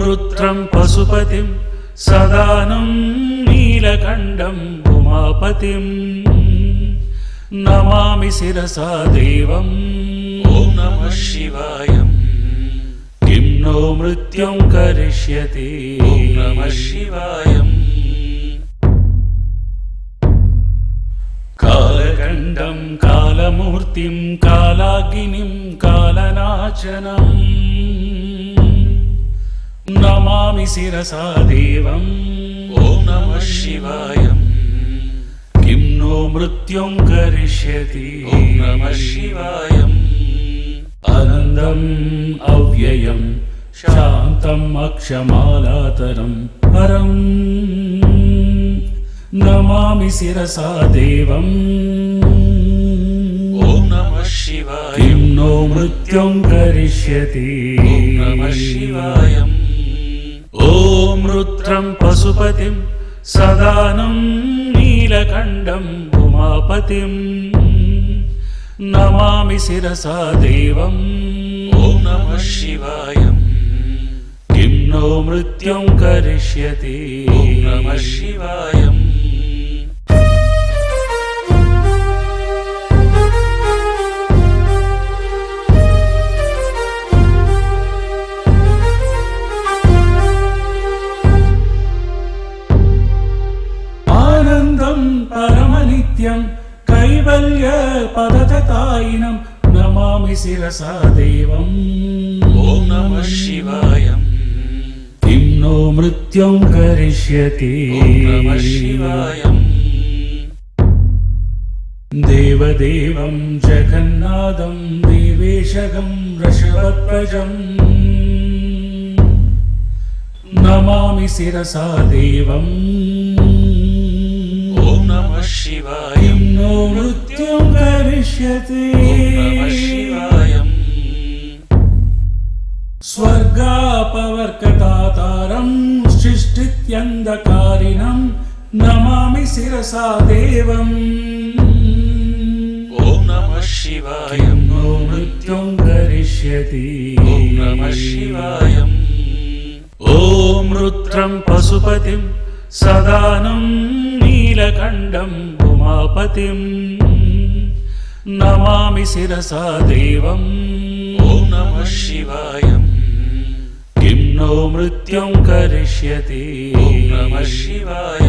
वृत्रं पशुपतिं सदानं नीलकण्ठं उमापतिं नमामि शिरसा देवम् ॐ नमः शिवाय। किं नो मृत्युं करिष्यति ॐ नमः शिवाय। कालकण्ठं कालमूर्तिं कालाग्निं कालनाशनं नमामि शिरसा देवम् ॐ नमः शिवाय। किं नो मृत्युं करिष्यति ॐ नमः शिवाय। अनन्दम् अव्ययं शान्तम् अक्षमालातरं परम् नमामि शिरसा देवम् ॐ नमः शिवाय। किं नो मृत्युं करिष्यति ॐ नमः शिवाय। ॐ रुद्रं पशुपतिं सदानं नीलकण्ठं उमापतिं नमामि शिरसा देवम् ॐ नमः शिवाय। किं नो मृत्युं करिष्यति ॐ नमः शिवाय। आनन्दं परमनित्यं कैवल्य पदचतायिनं नमामि शिरसा देवम् ॐ नमः शिवाय। किं नो मृत्युं करिष्यति ॐ नमः शिवाय। देवदेवं जगन्नाथं देवेशगं वृषभध्वजं नमामि शिरसा देवम् ॐ नमः शिवाय। किं नो मृत्युं करिष्यति ॐ नमः शिवाय। स्वर्गापवर्गदातारं सृष्टित्यन्धकारिणं नमामि शिरसा देवम् ॐ नमः शिवाय। किं नो मृत्युं करिष्यति ॐ नमः शिवाय। ॐ रुद्रं पशुपतिं सदानं नीलकण्ठं उमापतिं नमामि शिरसा देवम् ॐ नमः शिवाय। किं नो मृत्युं करिष्यति ॐ नमः शिवाय।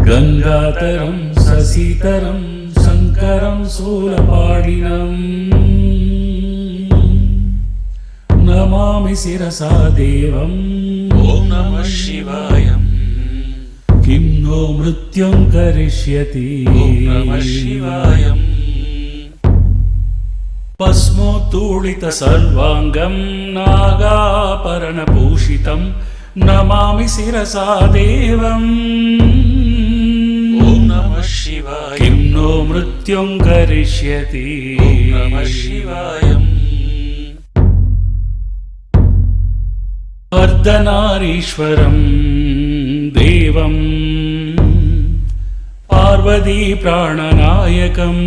गंगाधरं शशिधरं शंकरं शूलपाणिनं नमामि शिरसा देवम् ॐ नमः शिवाय। किं नो मृत्युं करिष्यति ॐ नमः शिवाय। भस्मोत्तोलित सर्वांगं नागाभरणभूषितं नमामि शिरसा देवम् ॐ नमः शिवाय। किं नो मृत्युं करिष्यति ॐ नमः शिवाय। अर्धनारीश्वरं देवं पार्वती प्राणनायकं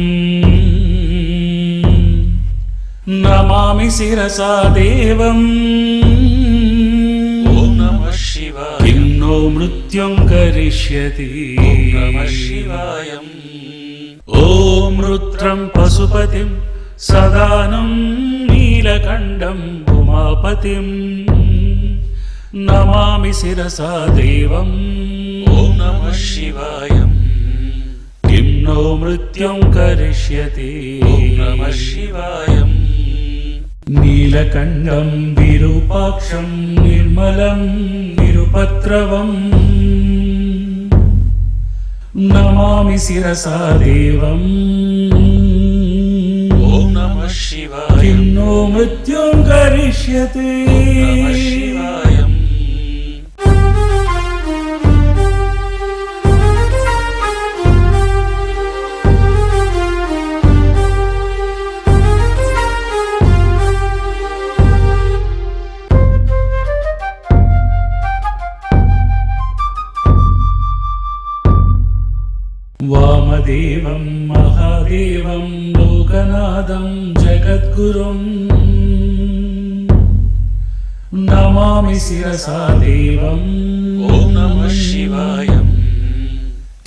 नमामि शिरसा देवम् ॐ नमः शिवाय। किं नो मृत्युं करिष्यति ॐ नमः शिवाय। ॐ रुद्रं पशुपतिं सदानं नीलकण्ठं उमापतिं नमामि शिरसा देवम् ॐ नमः शिवाय। किं नो मृत्युं करिष्यति ॐ नमः शिवाय। नीलकण्ठं विरूपाक्षं निर्मलं निरुपद्रवम् नमामि शिरसा देवम् ॐ नमः शिवाय। किं नो मृत्युं करिष्यति ॐ नमः शिवाय। వామदेవం మహాదేవం లోకనాథం జగద్గురుం నమామి శిరసా దేవం. ఓం నమః శివాయ.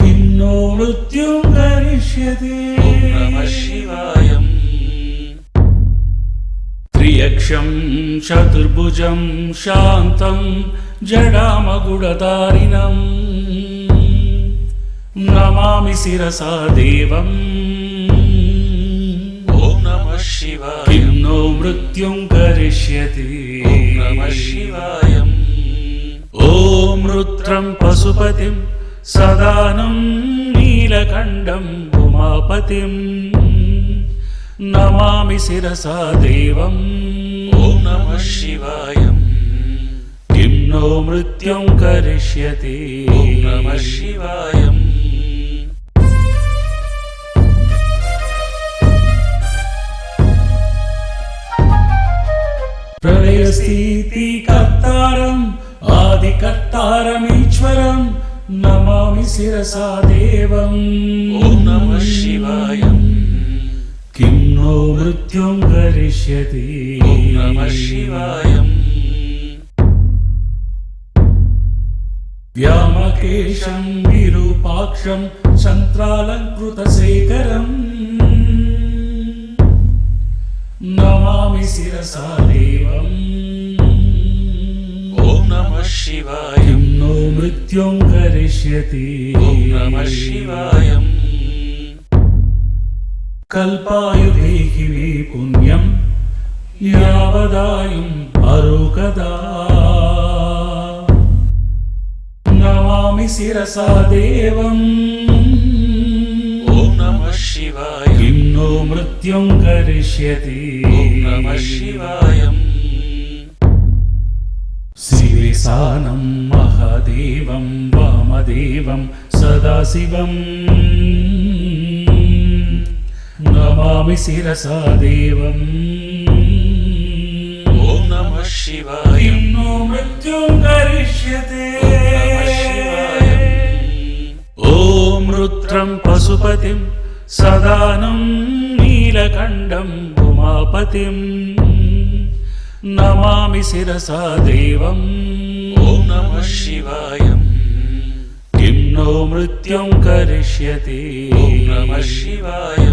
కిం నో మృత్యుం కరిష్యతి. ఓం నమః శివాయ. త్రియక్షం చతుర్భుజం శాంతం జడామగుడధారిణం నమామి శిరసా దేవం. ఓం నమః శివాయ. కిం నో మృత్యుం కరిష్యతి. ఓం నమః శివాయ. ఓం రుద్రం పశుపతిం సదానం నీలకంఠం ఉమాపతిం నమామి శిరసా దేవం. ఓం నమః శివాయ. కిం నో మృత్యుం కరిష్యతి. ఓం నమః శివాయ. ప్రళయస్థితి కర్తారం ఆదికర్తారమీశ్వరం నమామి శిరసా దేవం. ఓం నమః శివాయ. కిం నో మృత్యుం కరిష్యతి. ఓం నమః శివాయ. వ్యామకేశం విరూపాక్షం చంద్రాలంకృతశేఖరం నమామి శిరసా దేవం. ఓం నమః శివాయ. కిం నో మృత్యుం కరిష్యతి. ఓం నమః శివాయ. కల్పాయుధేహి మే పుణ్యం యావదాయుం అరోగదా నమామి శిరసా దేవం. ఓం నమః శివాయ. కిం నో మృత్యుం కరిష్యతి. ఓం నమః శివాయ. శివేశానం మహాదేవం వామదేవం సదాశివం నమామి శిరసా దేవం. ఓం నమః శివాయ. కిం నో మృత్యుం కరిష్యతి. ఓం రుద్రం పశుపతిం సదానం నీలకంఠం ఉమాపతిం నమామి శిరసా దేవం. ఓం నమః శివాయ. కిం నో మృత్యుం కరిష్యతి. ఓం నమః శివాయ.